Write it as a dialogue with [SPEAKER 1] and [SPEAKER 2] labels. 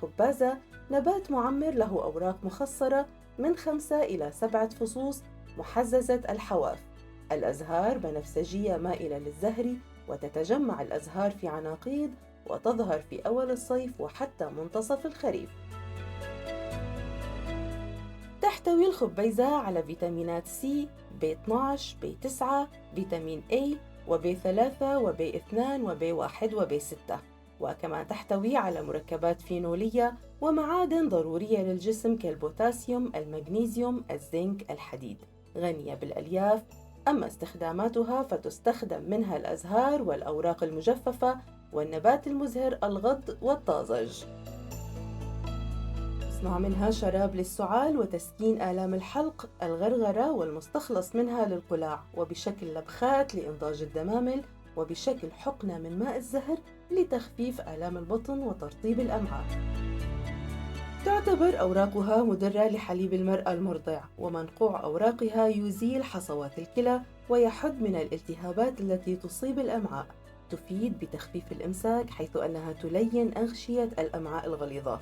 [SPEAKER 1] خبازة نبات معمر له أوراق مخصرة من 5 إلى 7 فصوص محززة الحواف. الأزهار بنفسجية مائلة للزهر، وتتجمع الأزهار في عناقيد وتظهر في أول الصيف وحتى منتصف الخريف. تحتوي الخبيزة على فيتامينات سي، بي 12، بي 9، فيتامين A، وبي 3، وبي 2، وبي 1، وبي 6. وكما تحتوي على مركبات فينولية ومعادن ضرورية للجسم كالبوتاسيوم، المغنيسيوم، الزنك، الحديد، غنية بالألياف. أما استخداماتها فتستخدم منها الأزهار والأوراق المجففة والنبات المزهر الغض والطازج. يصنع منها شراب للسعال وتسكين آلام الحلق، الغرغرة، والمستخلص منها للقلاع، وبشكل لبخات لإنضاج الدمامل، وبشكل حقنة من ماء الزهر لتخفيف آلام البطن وترطيب الأمعاء. تعتبر أوراقها مدرة لحليب المرأة المرضع، ومنقوع أوراقها يزيل حصوات الكلى ويحد من الالتهابات التي تصيب الأمعاء. تفيد بتخفيف الإمساك حيث أنها تلين أغشية الأمعاء الغليظة.